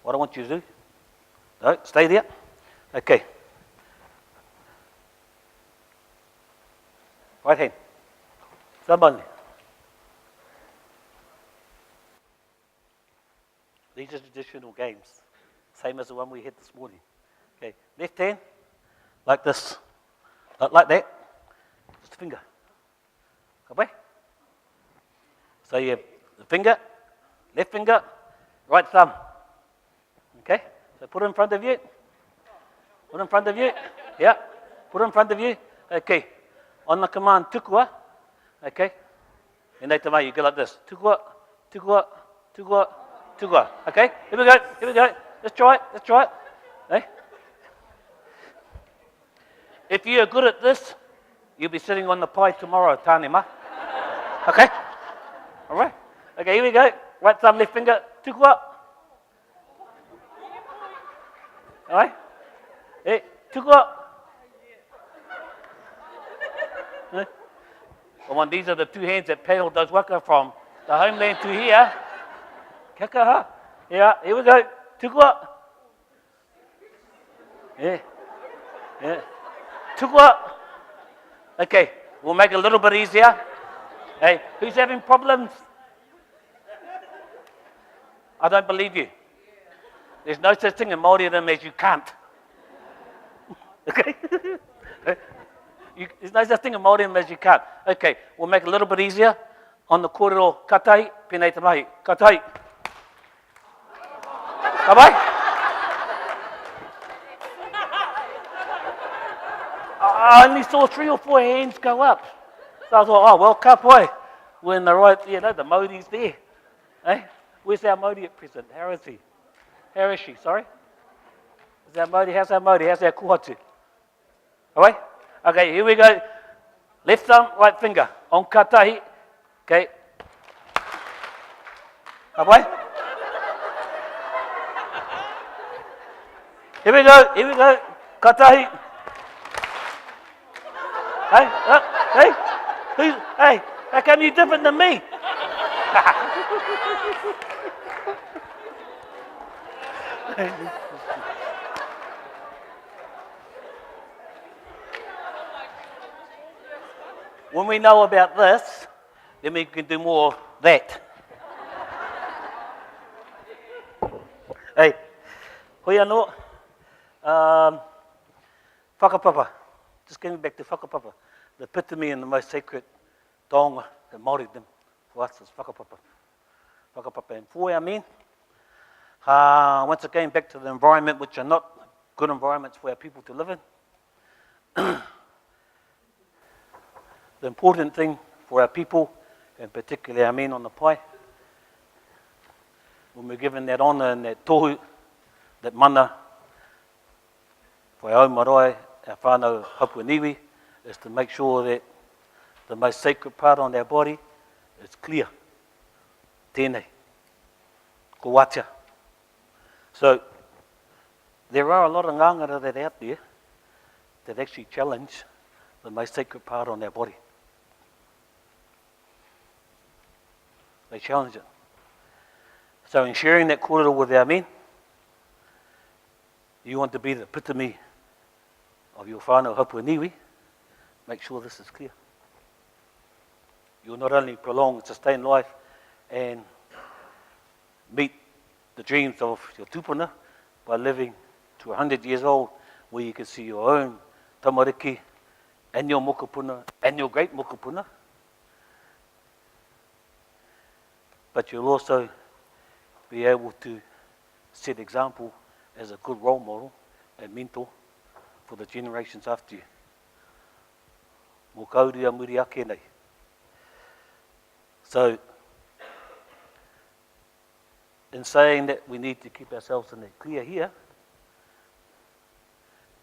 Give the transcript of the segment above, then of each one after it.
what I want you to do. No, stay there. Okay. Right hand. Somebody. These are traditional games. Same as the one we had this morning. Okay. Left hand, like this. Not like that. Just a finger. Okay? So you have the finger, left finger, right thumb. Okay? So put it in front of you. Put it in front of you. Yeah. Put it in front of you. Okay. On the command, tukua. Okay? And they you go like this. Tukua, tukua, tukua, tukua. Okay? Here we go. Here we go. Let's try it. Let's try it. Okay? If you're good at this, you'll be sitting on the pie tomorrow, Tānema. Okay? All right? Okay, here we go. Right thumb, left finger. Tukua. All right? Hey, tukua. Well, these are the two hands that paddle does waka from the homeland to here. Kakaha. Yeah, here we go. Tukua. Yeah. Yeah. Tukua. Okay, we'll make it a little bit easier. Hey, who's having problems? I don't believe you. There's no such thing in Māoridom as you can't. Okay? There's no such thing in Māoridom as you can't. Okay, we'll make it a little bit easier. On the kōrero, katai, pēnei te mahi. Katai. Kabai? I only saw 3 or 4 hands go up. So I thought, oh, well, ka pai. We're in the right, the Māori's there. Eh? Where's our Māori at present? How is he? How is she? Sorry? Is our Māori? How's our Māori? How's our kuhatu? All right? Okay, here we go. Left thumb, right finger. On katahi. Okay. Kapai? Here we go. Here we go. Katahi. Hey, hey, hey, how come you're different than me? When we know about this, then we can do more of that. Hey, hoi anō, whakapapa. Just getting back to whakapapa. The epitome and the most sacred taonga that Māoridom for us is whakapapa. Whakapapa. And for our men, once again back to the environment which are not good environments for our people to live in. The important thing for our people, and particularly our men on the pai, when we're given that honour and that tohu, that mana, for our marae, our whānau hapua niwi, is to make sure that the most sacred part on our body is clear. Tēnei. Ko watia. So, there are a lot of ngangara that are out there that actually challenge the most sacred part on our body. They challenge it. So in sharing that kōrero with our men, you want to be the epitome of your whānau hapua niwi, make sure this is clear. You'll not only prolong and sustain life and meet the dreams of your tupuna by living to 100 years old, where you can see your own tamariki and your mokopuna and your great mokopuna, but you'll also be able to set example as a good role model and mentor for the generations after you. Mō kauria muri ake nei. So, in saying that we need to keep ourselves in that clear here,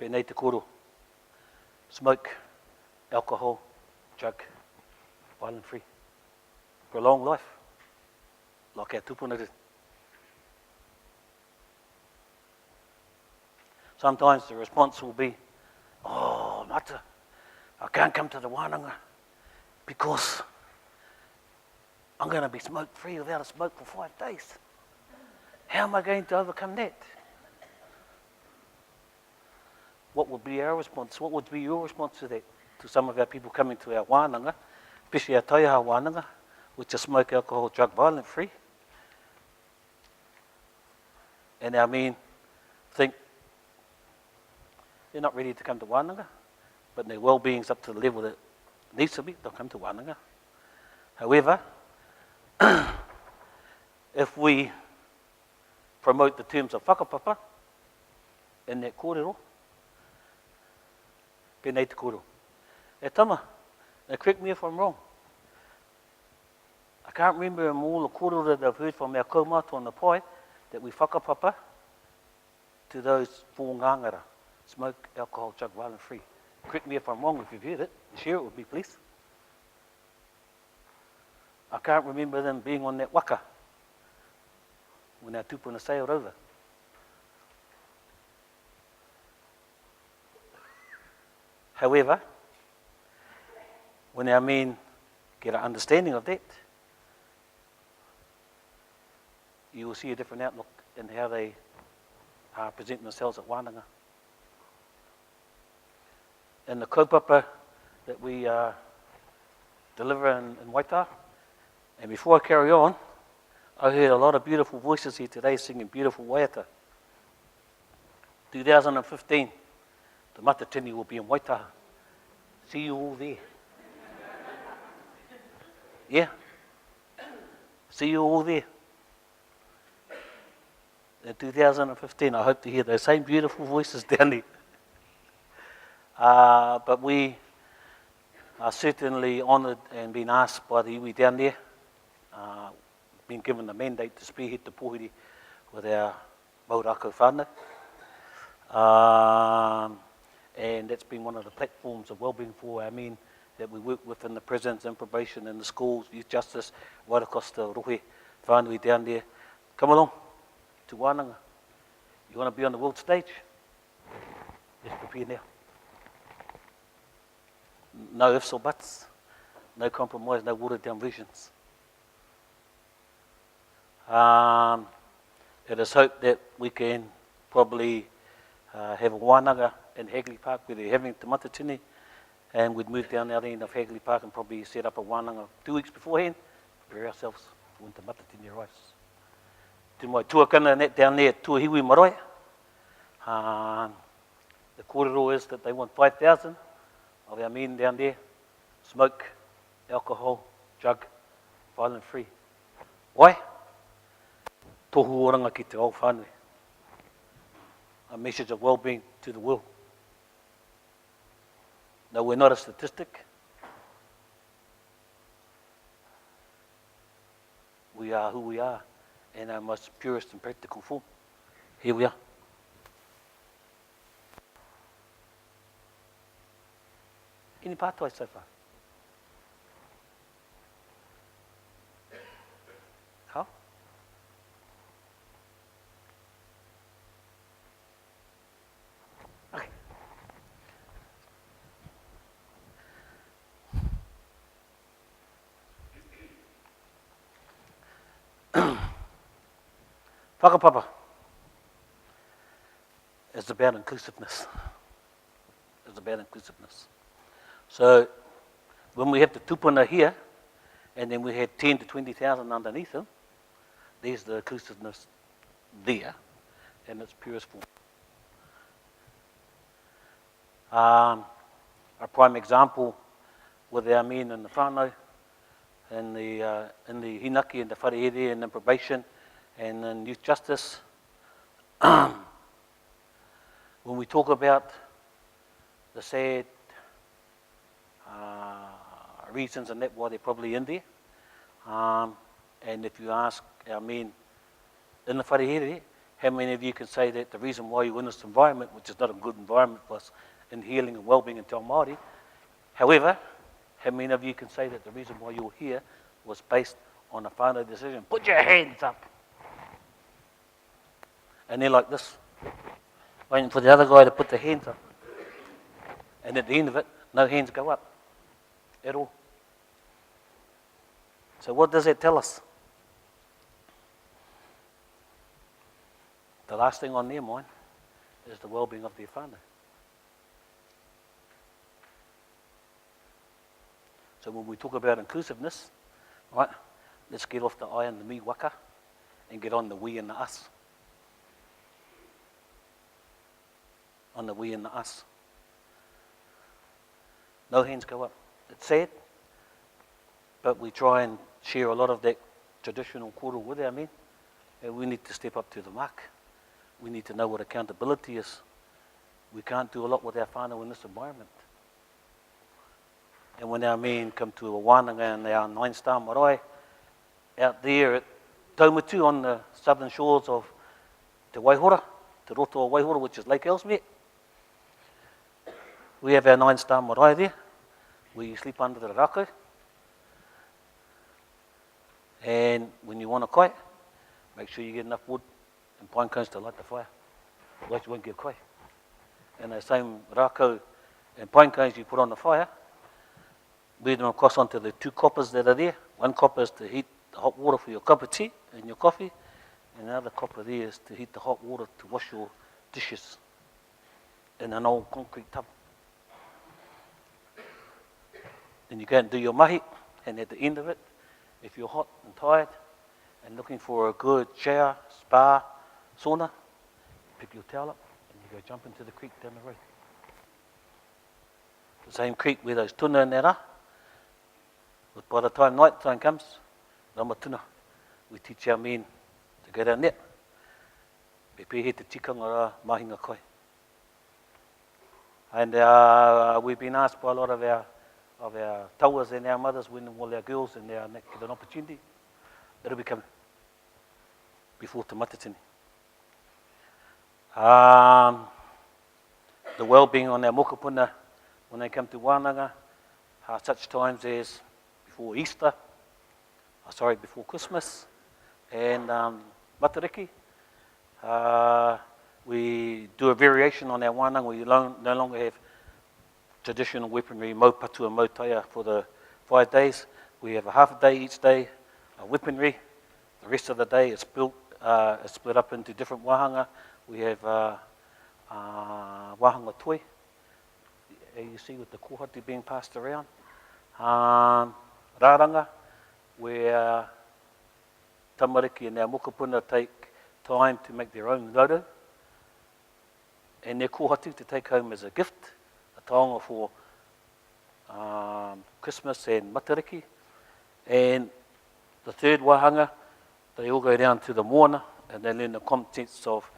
pēnei te koro, smoke, alcohol, drug, violent free, for a long life, like our tupuna did. Sometimes the response will be, oh, mata, I can't come to the wānanga because I'm going to be smoke free without a smoke for 5 days. How am I going to overcome that? What would be our response? What would be your response to that? To some of our people coming to our wānanga, especially our taiaha wānanga, which are smoke, alcohol, drug, violent free. And our men think they're not ready to come to wānanga, but their well-being's up to the level that it needs to be, they'll come to wānanga. However, if we promote the terms of whakapapa in that kōrero, pēnei te kōrero. E tama, now correct me if I'm wrong. I can't remember in all the kōrero that I've heard from our kaumātua on the pai that we whakapapa to those four ngāngara, smoke, alcohol, drug, violent free. Correct me if I'm wrong if you've heard it. Share it with me, please. I can't remember them being on that waka when our tupuna sailed over. However, when our men get an understanding of that, you will see a different outlook in how they present themselves at wānanga. In the kaupapa that we deliver in Waitaha, and before I carry on, I heard a lot of beautiful voices here today singing beautiful waiata. 2015, the matatini will be in Waitaha. See you all there. Yeah? See you all there. In 2015, I hope to hear those same beautiful voices down there. But we are certainly honoured and been asked by the iwi down there, been given the mandate to spearhead the pōhiri with our maurako whānau. And that's been one of the platforms of wellbeing for our men that we work with in the prisons and probation and the schools, youth justice, right across the rohe whānui down there. Come along to wānanga. You want to be on the world stage? Let's prepare now. No ifs or buts, no compromise, no watered down visions. It is hoped that we can probably have a wānanga in Hagley Park where they're having te matatini, and we'd move down the other end of Hagley Park and probably set up a wānanga 2 weeks beforehand, prepare ourselves for when te matatini arrives. Te mai tuakana and that down there at Tuahiwi Marae. The kōrero is that they want 5,000 of our men down there, smoke, alcohol, drug, violent free. Why? Tohu oranga ki te ao whānui. A message of well-being to the world. No, we're not a statistic. We are who we are in our most purest and practical form. Here we are. Any pātai so far? How? Okay. Whakapapa is about inclusiveness. It's about inclusiveness. So when we have the tupuna here, and then we had 10 to 20,000 underneath them, there's the inclusiveness there, and its purest form. A prime example with our men in the whānau, in the hinaki and the wharehere and in probation and in youth justice. When we talk about the sad reasons and that why they're probably in there, and if you ask our men in the wharehere, how many of you can say that the reason why you're in this environment, which is not a good environment for us in healing and well-being in Te Ao Māori, however, how many of you can say that the reason why you're here was based on a whānau decision? Put your hands up. And they're like this, waiting for the other guy to put the hands up. And at the end of it, no hands go up at all. So what does that tell us? the last thing on their mind is the well-being of their whānau. So when we talk about inclusiveness, right, let's get off the I and the me waka and get on the we and the us. On the we and the us. No hands go up. It's sad, but we try and share a lot of that traditional koro with our men, and we need to step up to the mark. We need to know what accountability is. We can't do a lot with our whānau in this environment. And when our men come to a Runanga and our 9-star Marae, out there at Taumatu on the southern shores of Te Waihora, Te Roto o Waihora, which is Lake Ellesmere, we have our 9-star Marae there. We sleep under the rākau. And when you want to kai, make sure you get enough wood and pine cones to light the fire. Otherwise you won't get kai. And the same rākau and pine cones you put on the fire, weed them across onto the 2 coppers that are there. 1 copper is to heat the hot water for your cup of tea and your coffee, and the other copper there is to heat the hot water to wash your dishes in an old concrete tub. Then you go and do your mahi, and at the end of it, if you're hot and tired and looking for a good shower, spa, sauna, pick your towel up and you go jump into the creek down the road. The same creek where those tuna and that are. But by the time night time comes, rama tuna, we teach our men to go down there. Pepe he te tikanga rā mahinga kai. And we've been asked by a lot of our tauas and our mothers, when all our girls and our get an opportunity, it'll be coming before te matatini. The well-being on our mokopuna when they come to Runanga, such times as before Easter, before Christmas, and Matariki. We do a variation on our Runanga. We no longer have traditional weaponry, maupatu and mautaia for the 5 days. We have a half a day each day, weaponry. The rest of the day is split up into different wahanga. We have wahanga toi, you see with the kohati being passed around. Rāranga, where tamariki and our mokopuna take time to make their own raro, and their kohati to take home as a gift, a taonga for Christmas and Matariki. And the third wahanga, they all go down to the moana and they learn the contents of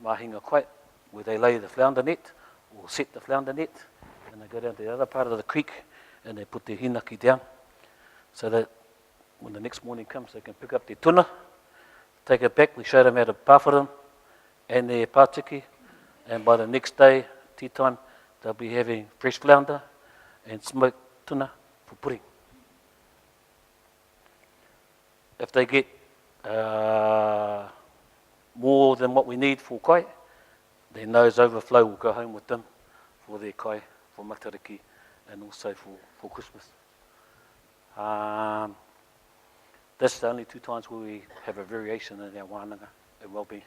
mahinga kai, where they lay the flounder net or set the flounder net, and they go down to the other part of the creek and they put their hinaki down so that when the next morning comes they can pick up their tuna, take it back. We show them how to pāwhara and their pātiki, and by the next day, tea time, they'll be having fresh flounder and smoked tuna for pudding. If they get more than what we need for kai, then those overflow will go home with them for their kai, for Matariki, and also for Christmas. That's the only 2 times where we have a variation in our wānanga and well-being.